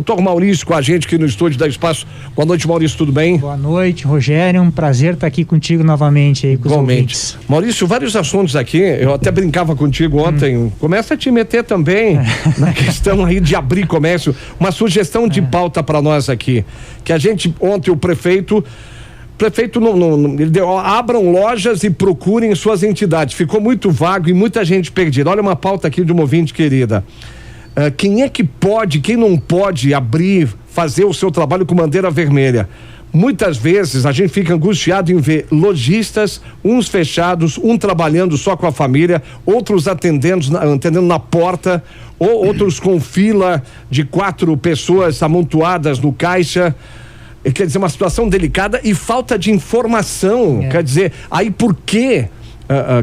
Doutor Maurício com a gente aqui no estúdio da Espaço. Boa noite, Maurício, tudo bem? Boa noite, Rogério, é um prazer estar aqui contigo novamente aí com os ouvintes. Maurício, vários assuntos aqui, eu até brincava contigo ontem, começa a te meter também na questão aí de abrir comércio, uma sugestão de pauta para nós aqui, que a gente, ontem o prefeito ele deu, abram lojas e procurem suas entidades, ficou muito vago e muita gente perdida. Olha uma pauta aqui de uma ouvinte querida. Quem é que pode, quem não pode abrir, fazer o seu trabalho com bandeira vermelha? Muitas vezes a gente fica angustiado em ver lojistas, uns fechados, um trabalhando só com a família, outros atendendo na porta, ou outros com fila de 4 pessoas amontoadas no caixa. Quer dizer, uma situação delicada e falta de informação. Quer dizer, aí por quê?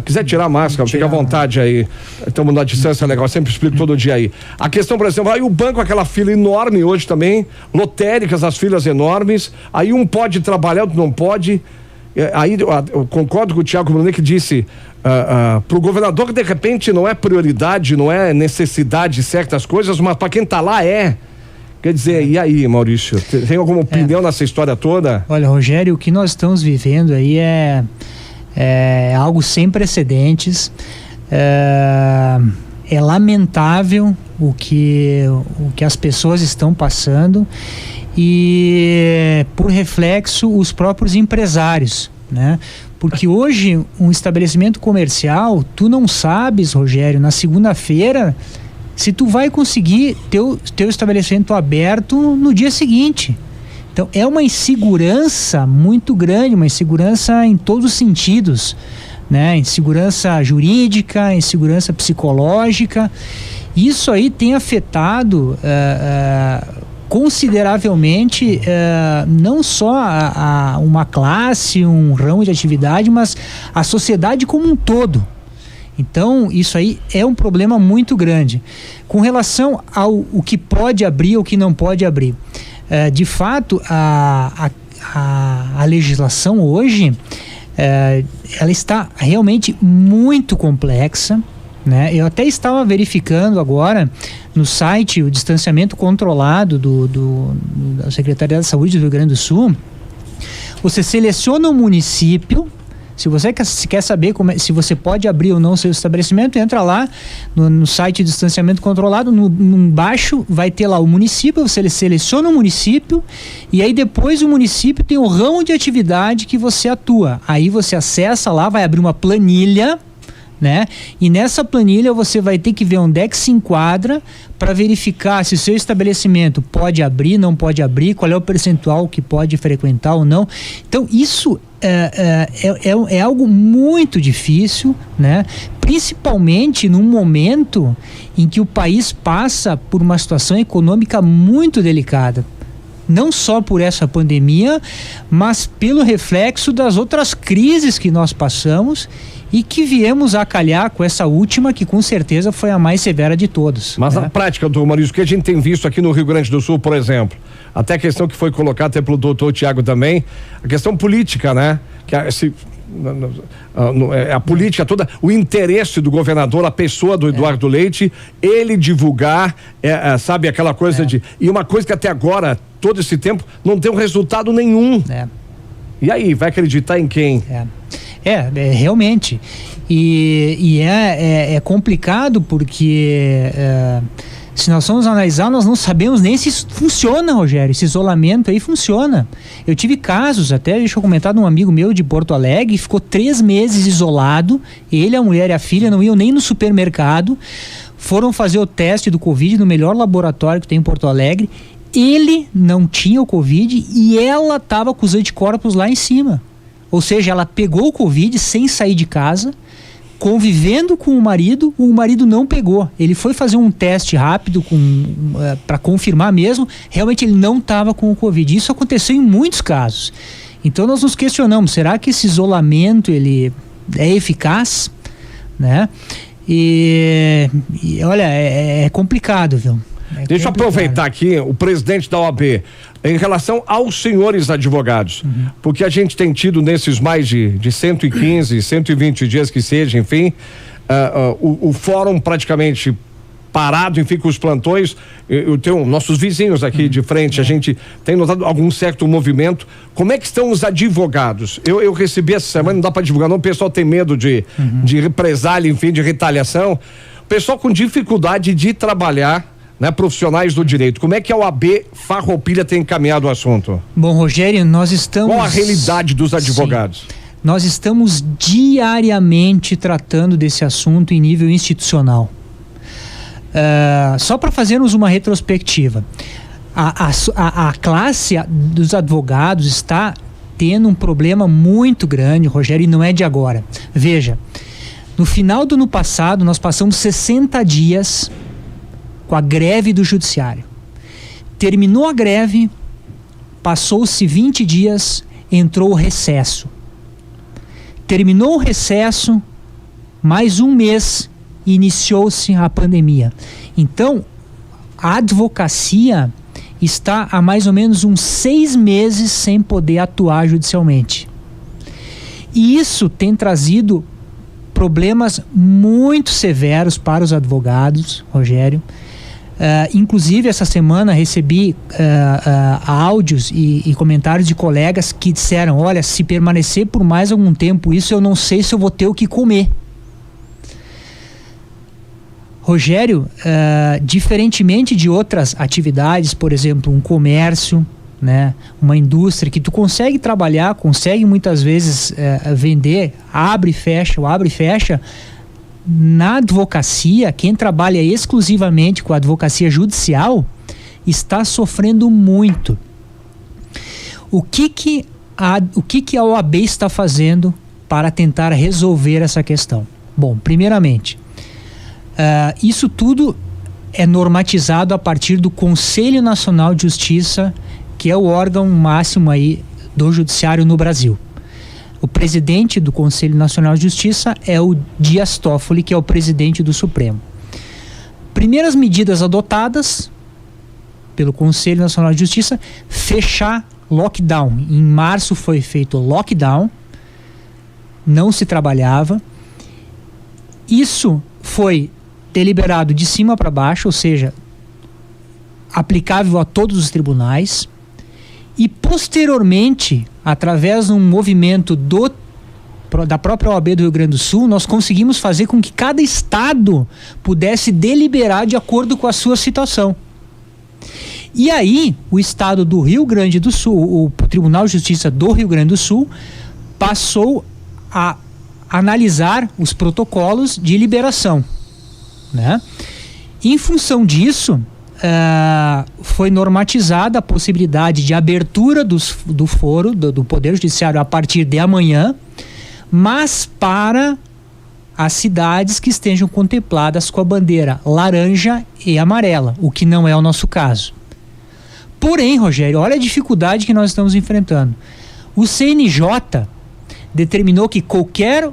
Quiser tirar a máscara, fica à vontade aí. Estamos na distância legal, eu sempre explico todo dia aí. A questão, por exemplo, aí o banco, aquela fila enorme hoje também, lotéricas, as filas enormes, aí um pode trabalhar, outro não pode. Aí eu concordo com o Thiago Brunet que disse para o governador que de repente não é prioridade, não é necessidade de certas coisas, mas para quem está lá é. Quer dizer, e aí, Maurício, tem alguma opinião nessa história toda? Olha, Rogério, o que nós estamos vivendo aí é algo sem precedentes, é lamentável o que as pessoas estão passando e, por reflexo, os próprios empresários, né? Porque hoje, um estabelecimento comercial, tu não sabes, Rogério, na segunda-feira, se tu vai conseguir teu estabelecimento aberto no dia seguinte. Então é uma insegurança muito grande, uma insegurança em todos os sentidos, né? Insegurança jurídica, insegurança psicológica. Isso aí tem afetado consideravelmente não só uma classe, um ramo de atividade, mas a sociedade como um todo. Então, isso aí é um problema muito grande. Com relação ao que pode abrir ou que não pode abrir, de fato, a legislação hoje, ela está realmente muito complexa, né? Eu até estava verificando agora no site o distanciamento controlado da Secretaria da Saúde do Rio Grande do Sul. Você seleciona o município. Se você quer saber se você pode abrir ou não o seu estabelecimento, entra lá no site de distanciamento controlado, embaixo vai ter lá o município, você seleciona o município e aí depois o município tem o ramo de atividade que você atua. Aí você acessa lá, vai abrir uma planilha, né? E nessa planilha você vai ter que ver onde é que se enquadra para verificar se o seu estabelecimento pode abrir, não pode abrir, qual é o percentual que pode frequentar ou não. Então isso é algo muito difícil, né? Principalmente num momento em que o país passa por uma situação econômica muito delicada. Não só por essa pandemia, mas pelo reflexo das outras crises que nós passamos e que viemos a calhar com essa última, que com certeza foi a mais severa de todas. Mas na prática, doutor Maurício, o que a gente tem visto aqui no Rio Grande do Sul, por exemplo, até a questão que foi colocada até pelo doutor Tiago também, a questão política, né? Que a política toda, o interesse do governador, a pessoa do Eduardo Leite, ele divulgar, sabe, aquela coisa e uma coisa que até agora, todo esse tempo, não deu resultado nenhum. E aí, vai acreditar em quem? Realmente. E é complicado porque se nós formos analisar, nós não sabemos nem se isso funciona, Rogério. Esse isolamento aí funciona. Eu tive casos, até deixa eu comentar, de um amigo meu de Porto Alegre, ficou 3 meses isolado, ele, a mulher e a filha não iam nem no supermercado, foram fazer o teste do Covid no melhor laboratório que tem em Porto Alegre. Ele não tinha o Covid e ela estava com os anticorpos lá em cima. Ou seja, ela pegou o Covid sem sair de casa, convivendo com o marido não pegou. Ele foi fazer um teste rápido para confirmar mesmo, realmente ele não estava com o Covid. Isso aconteceu em muitos casos. Então nós nos questionamos, será que esse isolamento ele é eficaz? Né? E olha, é complicado, viu? Deixa eu aproveitar aqui o presidente da OAB em relação aos senhores advogados, porque a gente tem tido nesses mais de 115, 120 dias que seja, enfim, o fórum praticamente parado, enfim, com os plantões. Eu tenho nossos vizinhos aqui de frente, a gente tem notado algum certo movimento. Como é que estão os advogados? Eu recebi essa semana, não dá para divulgar não, o pessoal tem medo de represália, enfim, de retaliação. O pessoal com dificuldade de trabalhar, né, profissionais do direito. Como é que a OAB Farroupilha tem encaminhado o assunto? Bom, Rogério, nós estamos... Qual a realidade dos advogados? Sim. Nós estamos diariamente tratando desse assunto em nível institucional. Só para fazermos uma retrospectiva, a classe dos advogados está tendo um problema muito grande, Rogério, e não é de agora. Veja, no final do ano passado, nós passamos 60 dias com a greve do judiciário. Terminou a greve, passou-se 20 dias, entrou o recesso. Terminou o recesso, mais um mês, iniciou-se a pandemia. Então, a advocacia está há mais ou menos uns 6 meses sem poder atuar judicialmente. E isso tem trazido problemas muito severos para os advogados, Rogério. Inclusive, essa semana recebi áudios e comentários de colegas que disseram: olha, se permanecer por mais algum tempo isso, eu não sei se eu vou ter o que comer. Rogério, diferentemente de outras atividades, por exemplo, um comércio, né, uma indústria que tu consegue trabalhar, consegue muitas vezes vender, abre e fecha, na advocacia, quem trabalha exclusivamente com a advocacia judicial está sofrendo muito. O que a OAB está fazendo para tentar resolver essa questão? Bom, primeiramente, isso tudo é normatizado a partir do Conselho Nacional de Justiça, que é o órgão máximo aí do judiciário no Brasil. O presidente do Conselho Nacional de Justiça é o Dias Toffoli, que é o presidente do Supremo. Primeiras medidas adotadas pelo Conselho Nacional de Justiça: fechar lockdown. Em março foi feito lockdown, não se trabalhava. Isso foi deliberado de cima para baixo, ou seja, aplicável a todos os tribunais. E posteriormente, através de um movimento da própria OAB do Rio Grande do Sul, nós conseguimos fazer com que cada estado pudesse deliberar de acordo com a sua situação. E aí, o estado do Rio Grande do Sul, o Tribunal de Justiça do Rio Grande do Sul, passou a analisar os protocolos de liberação, né? Em função disso, foi normatizada a possibilidade de abertura do foro, do Poder Judiciário a partir de amanhã, mas para as cidades que estejam contempladas com a bandeira laranja e amarela, o que não é o nosso caso. Porém, Rogério, olha a dificuldade que nós estamos enfrentando. O CNJ determinou que qualquer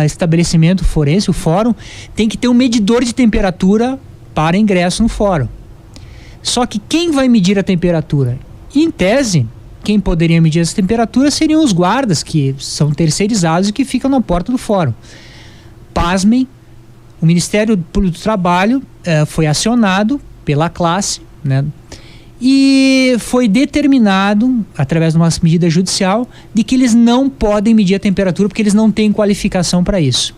estabelecimento forense, o fórum, tem que ter um medidor de temperatura para ingresso no fórum. Só que quem vai medir a temperatura? Em tese, quem poderia medir essa temperatura seriam os guardas, que são terceirizados e que ficam na porta do fórum. Pasmem, o Ministério do Trabalho foi acionado pela classe, né? E foi determinado, através de uma medida judicial, de que eles não podem medir a temperatura porque eles não têm qualificação para isso.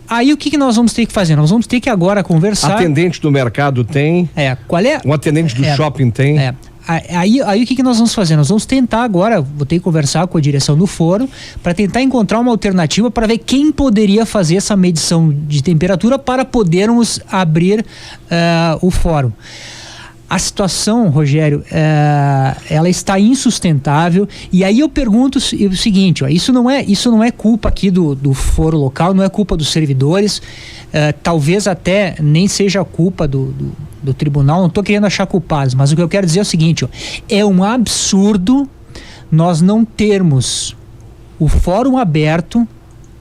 Aí o que nós vamos ter que fazer? Nós vamos ter que agora conversar... Atendente do mercado tem? Qual é? Um atendente do shopping tem? Aí o que nós vamos fazer? Nós vamos tentar agora, vou ter que conversar com a direção do fórum para tentar encontrar uma alternativa para ver quem poderia fazer essa medição de temperatura para podermos abrir o fórum. A situação, Rogério, ela está insustentável, e aí eu pergunto o seguinte, ó, isso não é culpa aqui do foro local, não é culpa dos servidores, talvez até nem seja culpa do tribunal, não estou querendo achar culpados, mas o que eu quero dizer é o seguinte, ó, é um absurdo nós não termos o fórum aberto,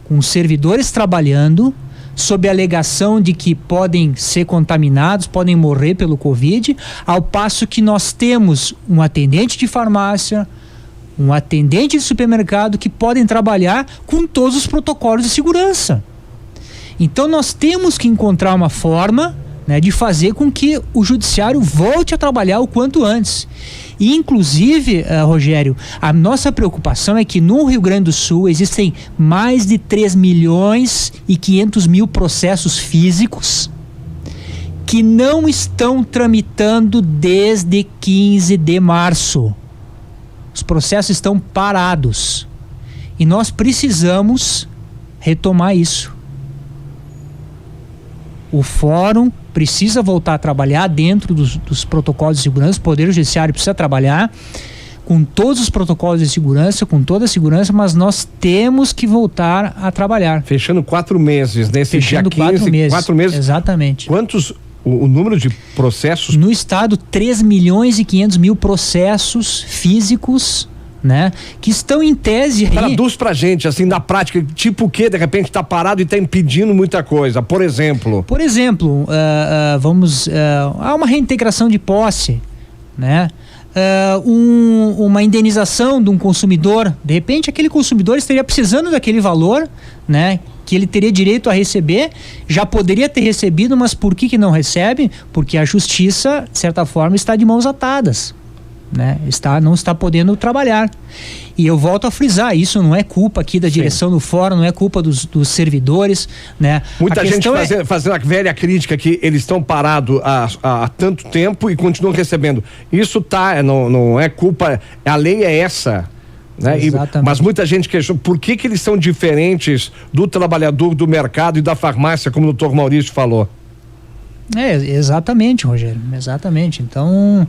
com os servidores trabalhando, sob a alegação de que podem ser contaminados, podem morrer pelo Covid, ao passo que nós temos um atendente de farmácia, um atendente de supermercado que podem trabalhar com todos os protocolos de segurança. Então nós temos que encontrar uma forma, né, de fazer com que o judiciário volte a trabalhar o quanto antes. E, inclusive, Rogério, a nossa preocupação é que no Rio Grande do Sul existem mais de 3.500.000 processos físicos que não estão tramitando desde 15 de março. Os processos estão parados. E nós precisamos retomar isso. O fórum precisa voltar a trabalhar dentro dos protocolos de segurança, o Poder Judiciário precisa trabalhar com todos os protocolos de segurança, com toda a segurança, mas nós temos que voltar a trabalhar. Fechando 4 meses, nesse Fechando dia 15, 4 meses. Exatamente. Quantos, o número de processos? No estado, 3.500.000 processos físicos, né, que estão em tese aí. Traduz pra gente, assim, na prática, tipo o que de repente tá parado e tá impedindo muita coisa, por exemplo? Há uma reintegração de posse, né? Uma indenização de um consumidor, de repente aquele consumidor estaria precisando daquele valor, né, que ele teria direito a receber, já poderia ter recebido, mas por que não recebe? Porque a justiça, de certa forma, está de mãos atadas. Né? Não está podendo trabalhar. E eu volto a frisar, isso não é culpa aqui da direção do fórum, não é culpa dos servidores, né? Muita gente fazendo a velha crítica que eles estão parados há tanto tempo e continuam recebendo. Isso não é culpa, a lei é essa. Né? Mas muita gente questiona por que eles são diferentes do trabalhador do mercado e da farmácia, como o doutor Maurício falou. Exatamente, Rogério, exatamente. Então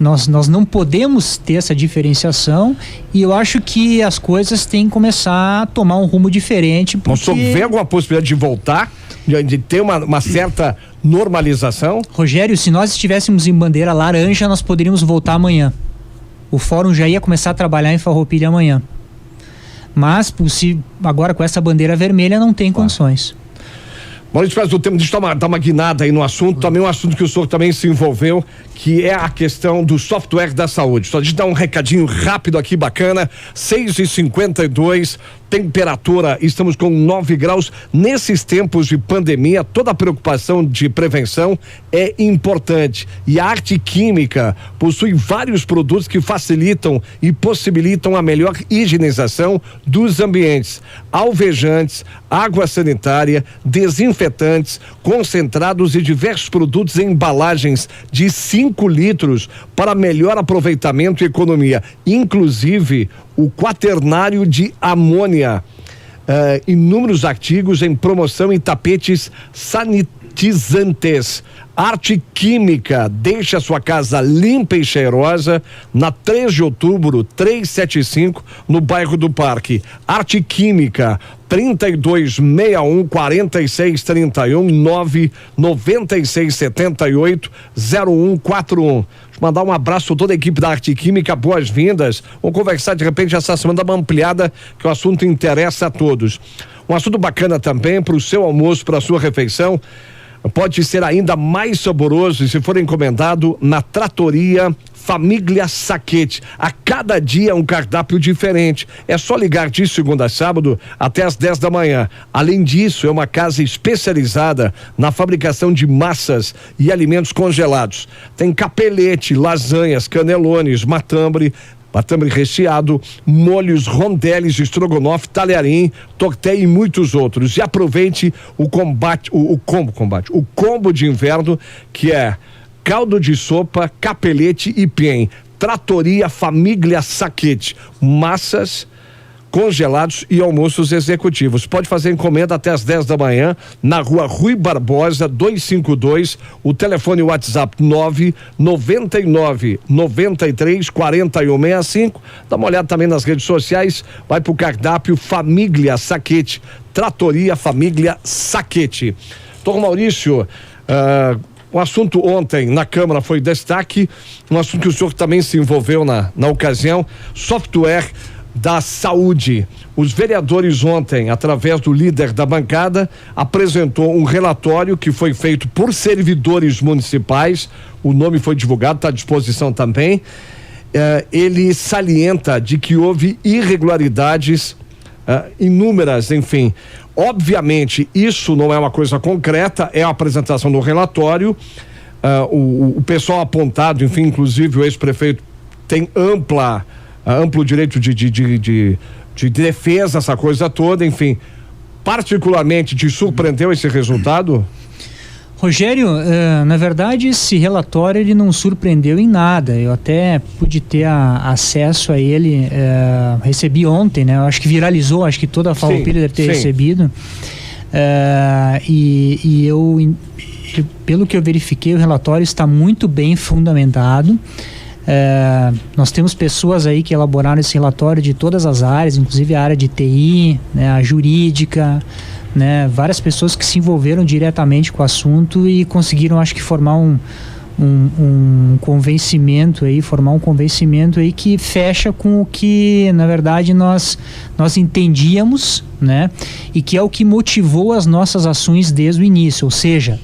nós não podemos ter essa diferenciação e eu acho que as coisas têm que começar a tomar um rumo diferente. Porque... Você vê alguma possibilidade de voltar, de ter uma certa normalização? Rogério, se nós estivéssemos em bandeira laranja, nós poderíamos voltar amanhã. O fórum já ia começar a trabalhar em Farroupilha amanhã. Mas agora com essa bandeira vermelha não tem condições. Maurício, faz o tempo, deixa eu dar uma guinada aí no assunto, também um assunto que o senhor também se envolveu, que é a questão do software da saúde. Só de dar um recadinho rápido aqui, bacana, 6h52, temperatura, estamos com 9 graus. Nesses tempos de pandemia, toda a preocupação de prevenção é importante. E a Arte Química possui vários produtos que facilitam e possibilitam a melhor higienização dos ambientes. Alvejantes, água sanitária, desinfetantes, concentrados e diversos produtos em embalagens de 5 litros para melhor aproveitamento e economia. Inclusive o quaternário de amônia, inúmeros artigos em promoção e tapetes sanitizantes. Arte Química, deixa a sua casa limpa e cheirosa na 3 de outubro, 375, no bairro do Parque. Arte Química, 3261 4631 996 78 0141. Mandar um abraço a toda a equipe da Arte Química, boas-vindas. Vamos conversar de repente essa semana, dar uma ampliada, que o assunto interessa a todos. Um assunto bacana também para o seu almoço, para a sua refeição. Pode ser ainda mais saboroso se for encomendado na Trattoria Família Sacchetti. A cada dia um cardápio diferente. É só ligar de segunda a sábado até às 10 da manhã. Além disso, é uma casa especializada na fabricação de massas e alimentos congelados. Tem capelete, lasanhas, canelones, matambre recheado, molhos, rondeles, estrogonofe, talharim, tortelha e muitos outros. E aproveite o combo de inverno, que é caldo de sopa, capelete e piem. Trattoria Família Sacchetti, massas, congelados e almoços executivos. Pode fazer encomenda até às 10 da manhã na rua Rui Barbosa 252, o telefone WhatsApp 999 93 4165. Dá uma olhada também nas redes sociais, vai pro cardápio Família Sacchetti, Trattoria Família Sacchetti. Doutor Maurício, o assunto ontem na Câmara foi destaque, um assunto que o senhor também se envolveu na ocasião, software da saúde. Os vereadores ontem, através do líder da bancada, apresentou um relatório que foi feito por servidores municipais, o nome foi divulgado, está à disposição também. Ele salienta de que houve irregularidades inúmeras, enfim. Obviamente, isso não é uma coisa concreta, é a apresentação do relatório. O pessoal apontado, enfim, inclusive o ex-prefeito tem amplo direito de defesa, essa coisa toda, enfim. Particularmente, te surpreendeu esse resultado? Rogério, na verdade, esse relatório ele não surpreendeu em nada. Eu até pude ter acesso a ele, recebi ontem, né? Eu acho que viralizou, acho que toda a Farroupilha deve ter recebido. E eu, pelo que eu verifiquei, o relatório está muito bem fundamentado. Nós temos pessoas aí que elaboraram esse relatório de todas as áreas, inclusive a área de TI, né, a jurídica, né, várias pessoas que se envolveram diretamente com o assunto e conseguiram, acho que, formar um convencimento aí que fecha com o que, na verdade, nós entendíamos, né, e que é o que motivou as nossas ações desde o início, ou seja,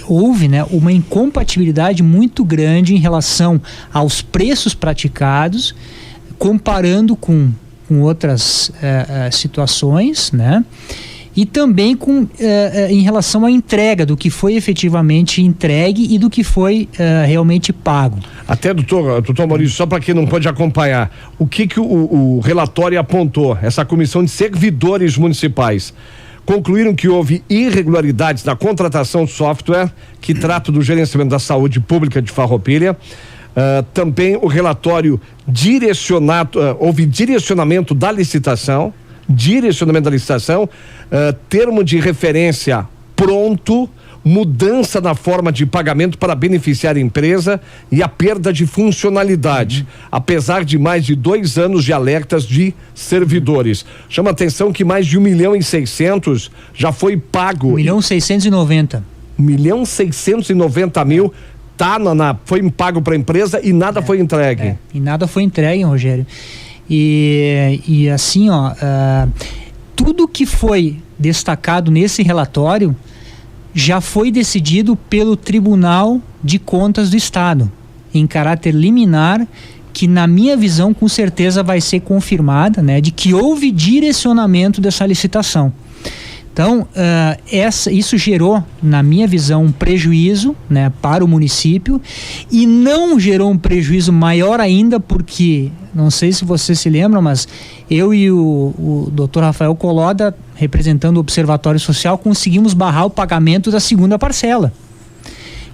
houve, né, uma incompatibilidade muito grande em relação aos preços praticados, comparando com outras situações, né? E também em relação à entrega, do que foi efetivamente entregue e do que foi realmente pago. Até, doutor Maurício, só para quem não pode acompanhar, o que o relatório apontou, essa comissão de servidores municipais, concluíram que houve irregularidades na contratação de software que trata do gerenciamento da saúde pública de Farroupilha. Também o relatório houve direcionamento da licitação, termo de referência pronto, mudança na forma de pagamento para beneficiar a empresa e a perda de funcionalidade, apesar de mais de 2 anos de alertas de servidores. Chama atenção que mais de 1.600.000 já foi pago. 1.690.000. 1.690.000 foi pago para a empresa e nada foi entregue. E nada foi entregue, Rogério. E assim, tudo que foi destacado nesse relatório já foi decidido pelo Tribunal de Contas do Estado, em caráter liminar, que na minha visão com certeza vai ser confirmada, né, de que houve direcionamento dessa licitação. Então, isso gerou, na minha visão, um prejuízo, né, para o município, e não gerou um prejuízo maior ainda porque, não sei se você se lembra, mas eu e o Dr. Rafael Coloda, representando o Observatório Social, conseguimos barrar o pagamento da segunda parcela,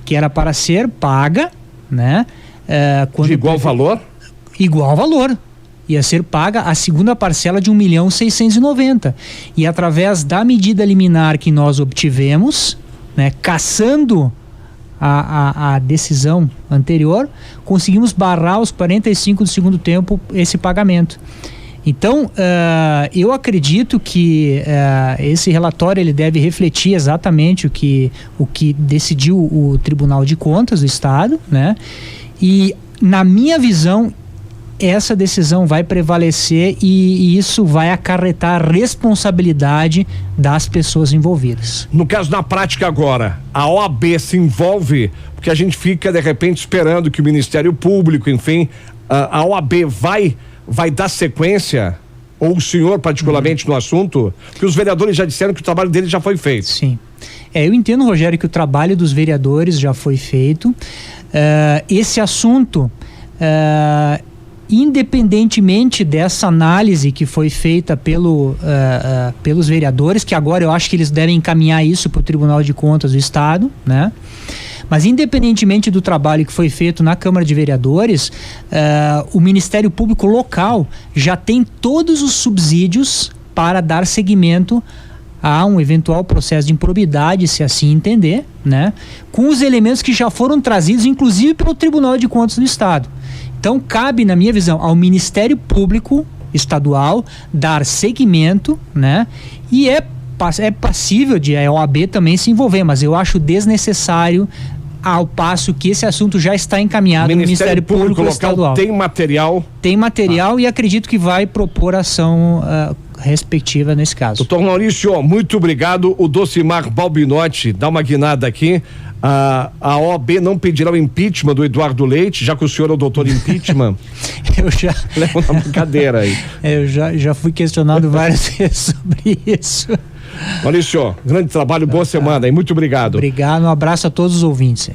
que era para ser paga, né? De igual valor? Igual valor. Ia ser paga a segunda parcela de 1.690.000. E através da medida liminar que nós obtivemos, né, cassando a decisão anterior, conseguimos barrar aos 45 do segundo tempo esse pagamento. Então, eu acredito que esse relatório ele deve refletir exatamente o que decidiu o Tribunal de Contas do Estado, né? E, na minha visão, essa decisão vai prevalecer e isso vai acarretar a responsabilidade das pessoas envolvidas. No caso, na prática agora, a OAB se envolve, porque a gente fica de repente esperando que o Ministério Público, enfim, a OAB vai dar sequência, ou o senhor particularmente no assunto, porque os vereadores já disseram que o trabalho deles já foi feito. Sim. Eu entendo, Rogério, que o trabalho dos vereadores já foi feito. Esse assunto, independentemente dessa análise que foi feita pelos vereadores, que agora eu acho que eles devem encaminhar isso para o Tribunal de Contas do Estado, né? Mas independentemente do trabalho que foi feito na Câmara de Vereadores, o Ministério Público local já tem todos os subsídios para dar seguimento a um eventual processo de improbidade, se assim entender, né? Com os elementos que já foram trazidos, inclusive pelo Tribunal de Contas do Estado. Então, cabe, na minha visão, ao Ministério Público Estadual dar seguimento, né? E é passível de a OAB também se envolver, mas eu acho desnecessário, ao passo que esse assunto já está encaminhado no Ministério Público Estadual. Tem material? Tem material e acredito que vai propor ação respectiva nesse caso. Doutor Maurício, muito obrigado. O Docimar Balbinotti, dá uma guinada aqui. A OAB não pedirá o impeachment do Eduardo Leite, já que o senhor é o doutor impeachment. Eu já levo na brincadeira aí. Eu já fui questionado várias vezes sobre isso. Maurício, grande trabalho, boa semana e muito obrigado. Obrigado, um abraço a todos os ouvintes.